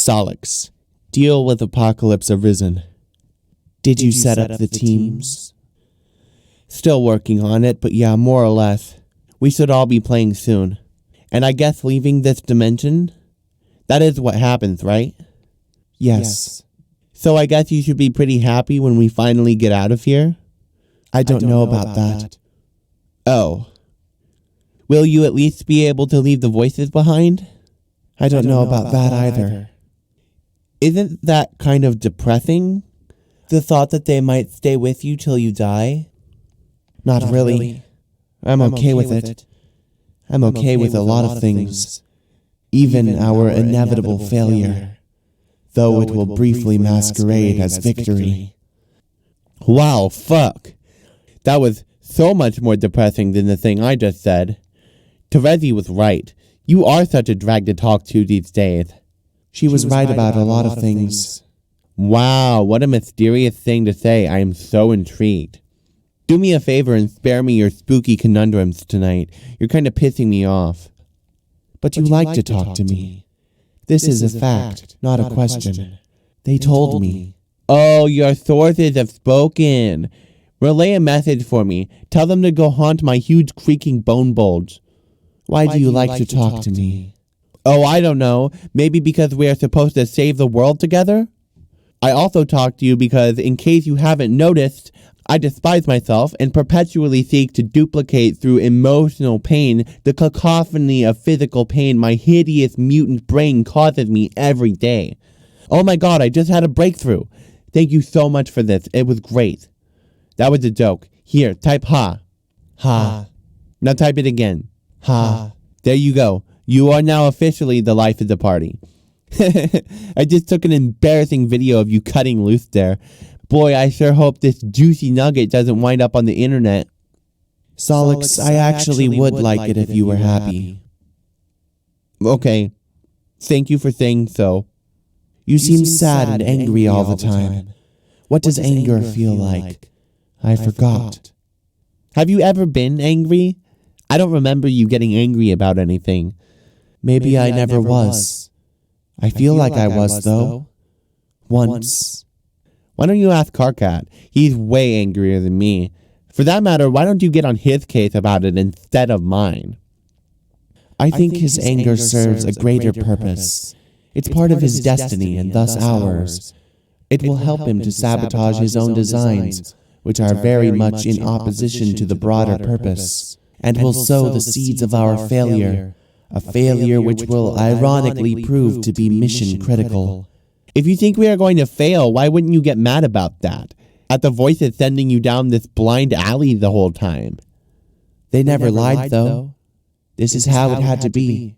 Sollux. Deal with Apocalypse Arisen. Did you set up the teams? Still working on it, but yeah, more or less. We should all be playing soon. And I guess leaving this dimension? That is what happens, right? Yes. So I guess you should be pretty happy when we finally get out of here? I don't know about that. Oh. Will you at least be able to leave the voices behind? I don't know about that either. Isn't that kind of depressing? The thought that they might stay with you till you die? Not really. I'm okay with it. I'm okay with a lot of things. Even our inevitable failure. Though it will briefly masquerade as victory. Wow, fuck. That was so much more depressing than the thing I just said. Terezi was right. You are such a drag to talk to these days. She was right about a lot of things. Wow, what a mysterious thing to say. I am so intrigued. Do me a favor and spare me your spooky conundrums tonight. You're kind of pissing me off. But you like to talk to me. This is a fact, not a question. They told me. Oh, your sources have spoken. Relay a message for me. Tell them to go haunt my huge creaking bone bulge. Why do you like to talk to me? Oh, I don't know. Maybe because we are supposed to save the world together? I also talk to you because, in case you haven't noticed, I despise myself and perpetually seek to duplicate through emotional pain the cacophony of physical pain my hideous mutant brain causes me every day. Oh my god, I just had a breakthrough. Thank you so much for this. It was great. That was a joke. Here, type ha. Ha. Now type it again. Ha. There you go. You are now officially the life of the party. I just took an embarrassing video of you cutting loose there. Boy, I sure hope this juicy nugget doesn't wind up on the internet. Sollux, I actually would like it if you were happy. Okay. Thank you for saying so. You seem sad and angry all the time. What does anger feel like? I forgot. Have you ever been angry? I don't remember you getting angry about anything. Maybe I never was. I feel like I was, though. Once. Why don't you ask Carcat? He's way angrier than me. For that matter, why don't you get on his case about it instead of mine? I think his anger serves a greater purpose. It's part of his destiny and thus ours. It will help him to sabotage his own designs, which are very much in opposition to the broader purpose, and will sow the seeds of our failure, a failure which will ironically prove to be mission critical. If you think we are going to fail, why wouldn't you get mad about that? At the voices sending you down this blind alley the whole time. They never lied, though. This is how it had to be.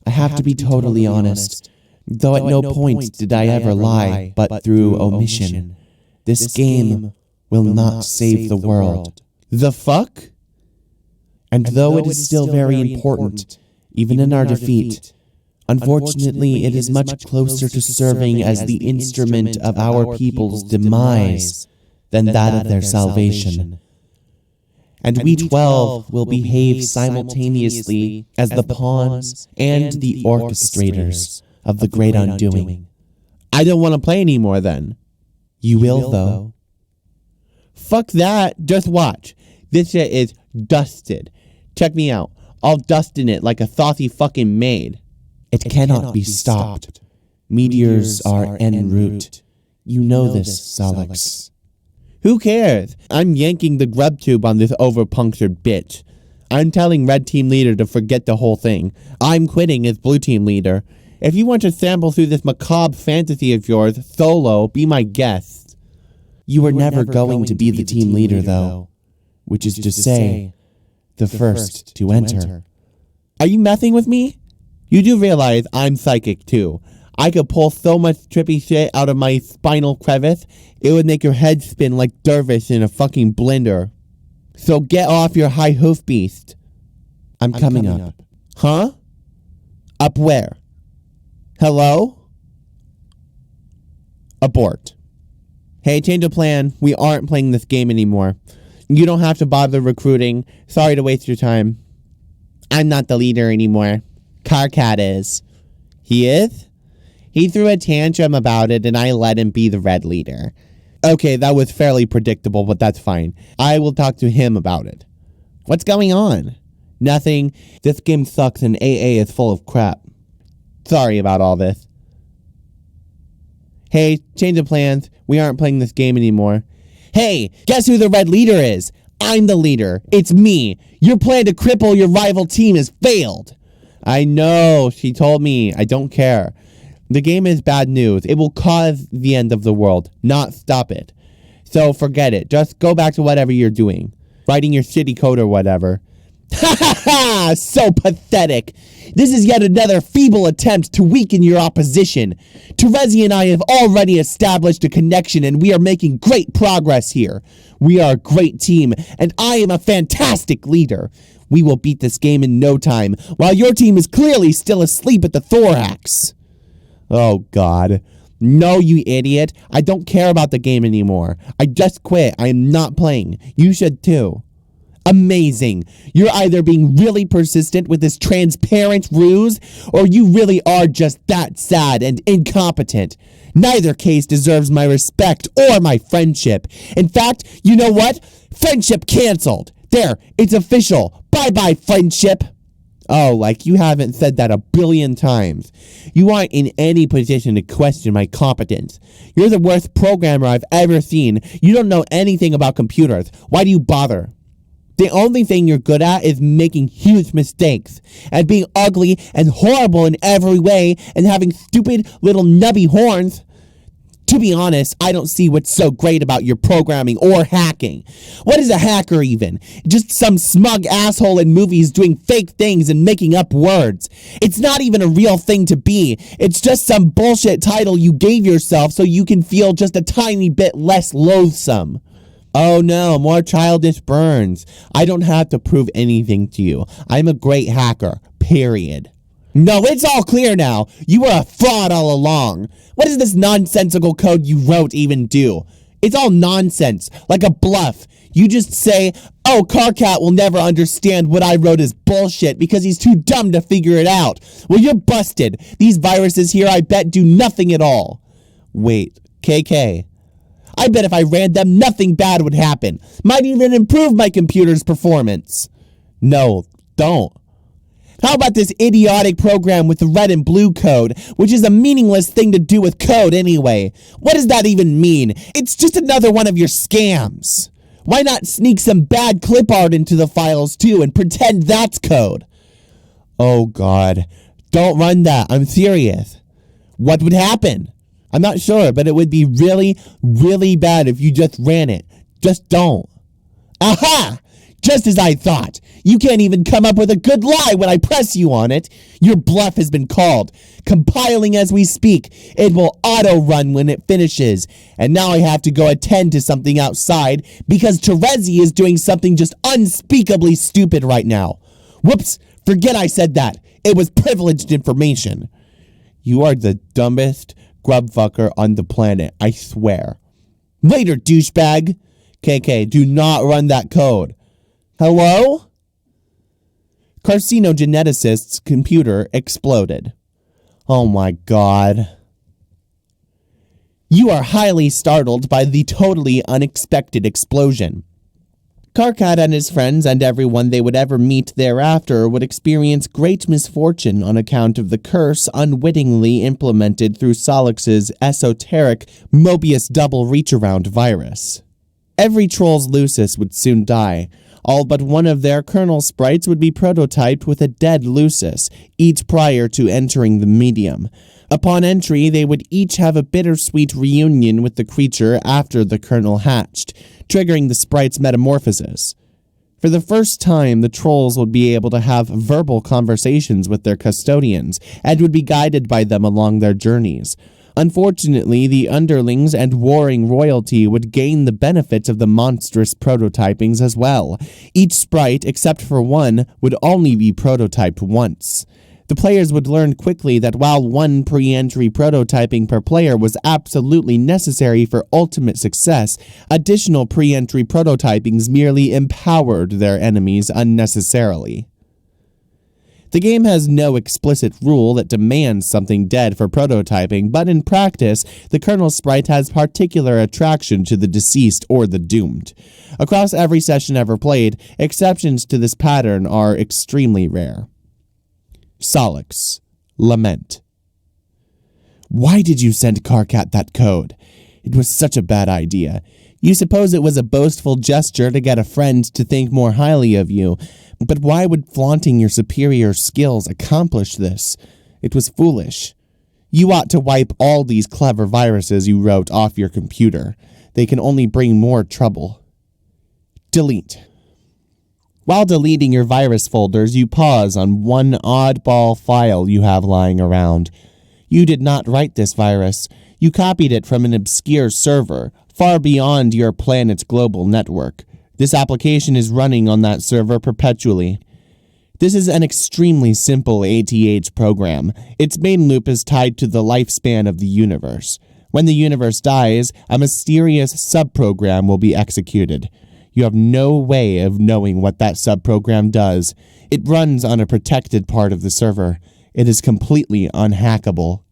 I have to be totally honest, though at no point did I ever lie, but through omission. This game will not save the world. The fuck? And though it is still very important, even in our defeat, unfortunately it is much closer to serving as the instrument of our people's demise than that of their salvation. And we 12 will behave simultaneously as the pawns and the orchestrators of the great undoing. I don't want to play anymore then. You will, though. Fuck that. Just watch. This shit is dusted. Check me out. I'll dust in it like a saucy fucking maid. It cannot be stopped. Meteors are en route. You know this, Sollux. Who cares? I'm yanking the grub tube on this over-punctured bitch. I'm telling Red Team Leader to forget the whole thing. I'm quitting as Blue Team Leader. If you want to sample through this macabre fantasy of yours solo, be my guest. You were never going to be the team leader, though. Which is to say, the first to enter. Are you messing with me? You do realize I'm psychic, too. I could pull so much trippy shit out of my spinal crevice, it would make your head spin like Dervish in a fucking blender. So get off your high hoof beast. I'm coming up. Huh? Up where? Hello? Abort. Hey, change of plan. We aren't playing this game anymore. You don't have to bother recruiting. Sorry to waste your time. I'm not the leader anymore. Carcat is. He is? He threw a tantrum about it, and I let him be the red leader. Okay, that was fairly predictable, but that's fine. I will talk to him about it. What's going on? Nothing. This game sucks and AA is full of crap. Sorry about all this. Hey, change of plans. We aren't playing this game anymore. Hey, guess who the red leader is? I'm the leader. It's me. Your plan to cripple your rival team has failed. I know. She told me. I don't care. The game is bad news. It will cause the end of the world, not stop it. So forget it. Just go back to whatever you're doing. Writing your shitty code or whatever. Ha ha ha! So pathetic. This is yet another feeble attempt to weaken your opposition. Terezi and I have already established a connection and we are making great progress here. We are a great team and I am a fantastic leader. We will beat this game in no time, while your team is clearly still asleep at the thorax. Oh God. No, you idiot. I don't care about the game anymore. I just quit. I am not playing. You should too. Amazing. You're either being really persistent with this transparent ruse, or you really are just that sad and incompetent. Neither case deserves my respect or my friendship. In fact, you know what? Friendship canceled. There, it's official. Bye-bye, friendship. Oh, like you haven't said that a billion times. You aren't in any position to question my competence. You're the worst programmer I've ever seen. You don't know anything about computers. Why do you bother? The only thing you're good at is making huge mistakes and being ugly and horrible in every way and having stupid little nubby horns. To be honest, I don't see what's so great about your programming or hacking. What is a hacker even? Just some smug asshole in movies doing fake things and making up words. It's not even a real thing to be. It's just some bullshit title you gave yourself so you can feel just a tiny bit less loathsome. Oh no, more childish burns. I don't have to prove anything to you. I'm a great hacker, period. No, it's all clear now. You were a fraud all along. What does this nonsensical code you wrote even do? It's all nonsense, like a bluff. You just say, oh, Carcat will never understand what I wrote is bullshit because he's too dumb to figure it out. Well, you're busted. These viruses here, I bet, do nothing at all. Wait, KK. I bet if I ran them, nothing bad would happen. Might even improve my computer's performance. No, don't. How about this idiotic program with the red and blue code, which is a meaningless thing to do with code anyway? What does that even mean? It's just another one of your scams. Why not sneak some bad clip art into the files too and pretend that's code? Oh God, don't run that. I'm serious. What would happen? I'm not sure, but it would be really, really bad if you just ran it. Just don't. Aha! Just as I thought. You can't even come up with a good lie when I press you on it. Your bluff has been called. Compiling as we speak. It will auto-run when it finishes. And now I have to go attend to something outside because Terezi is doing something just unspeakably stupid right now. Whoops! Forget I said that. It was privileged information. You are the dumbest grubfucker on the planet, I swear. Later, douchebag. KK, do not run that code. Hello? Carcinogeneticist's computer exploded. Oh my God. You are highly startled by the totally unexpected explosion. Carcat and his friends and everyone they would ever meet thereafter would experience great misfortune on account of the curse unwittingly implemented through Sollux's esoteric Mobius double reach-around virus. Every troll's Lucis would soon die. All but one of their kernel sprites would be prototyped with a dead Lucis, each prior to entering the medium. Upon entry, they would each have a bittersweet reunion with the creature after the kernel hatched, triggering the sprite's metamorphosis. For the first time, the trolls would be able to have verbal conversations with their custodians, and would be guided by them along their journeys. Unfortunately, the underlings and warring royalty would gain the benefits of the monstrous prototypings as well. Each sprite, except for one, would only be prototyped once. The players would learn quickly that while one pre-entry prototyping per player was absolutely necessary for ultimate success, additional pre-entry prototypings merely empowered their enemies unnecessarily. The game has no explicit rule that demands something dead for prototyping, but in practice, the kernel sprite has particular attraction to the deceased or the doomed. Across every session ever played, exceptions to this pattern are extremely rare. Sollux. Lament. Why did you send Karkat that code? It was such a bad idea. You suppose it was a boastful gesture to get a friend to think more highly of you, but why would flaunting your superior skills accomplish this? It was foolish. You ought to wipe all these clever viruses you wrote off your computer. They can only bring more trouble. Delete. While deleting your virus folders, you pause on one oddball file you have lying around. You did not write this virus. You copied it from an obscure server, far beyond your planet's global network. This application is running on that server perpetually. This is an extremely simple ATH program. Its main loop is tied to the lifespan of the universe. When the universe dies, a mysterious subprogram will be executed. You have no way of knowing what that subprogram does. It runs on a protected part of the server. It is completely unhackable.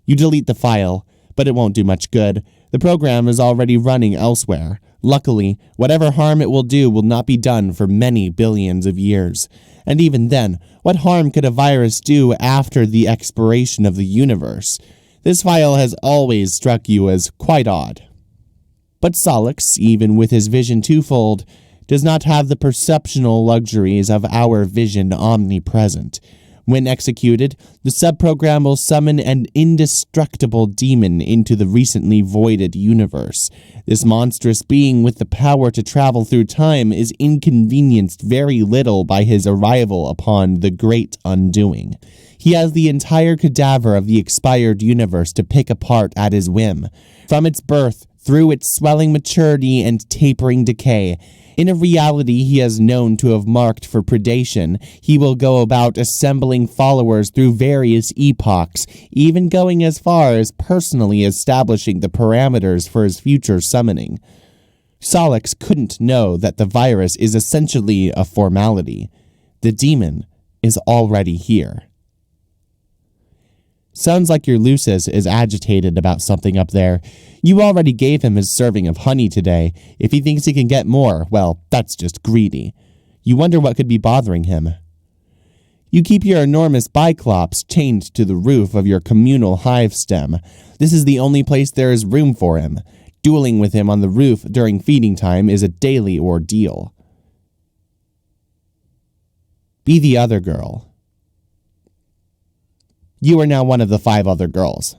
You delete the file, but it won't do much good. The program is already running elsewhere. Luckily, whatever harm it will do will not be done for many billions of years. And even then, what harm could a virus do after the expiration of the universe? This file has always struck you as quite odd. But Sollux, even with his vision twofold, does not have the perceptional luxuries of our vision omnipresent. When executed, the subprogram will summon an indestructible demon into the recently voided universe. This monstrous being with the power to travel through time is inconvenienced very little by his arrival upon the Great Undoing. He has the entire cadaver of the expired universe to pick apart at his whim. From its birth, through its swelling maturity and tapering decay, in a reality he has known to have marked for predation, he will go about assembling followers through various epochs, even going as far as personally establishing the parameters for his future summoning. Sollux couldn't know that the virus is essentially a formality. The demon is already here. Sounds like your Lucis is agitated about something up there. You already gave him his serving of honey today. If he thinks he can get more, well, that's just greedy. You wonder what could be bothering him. You keep your enormous Biclops chained to the roof of your communal hive stem. This is the only place there is room for him. Dueling with him on the roof during feeding time is a daily ordeal. Be the other girl. You are now one of the 5 other girls.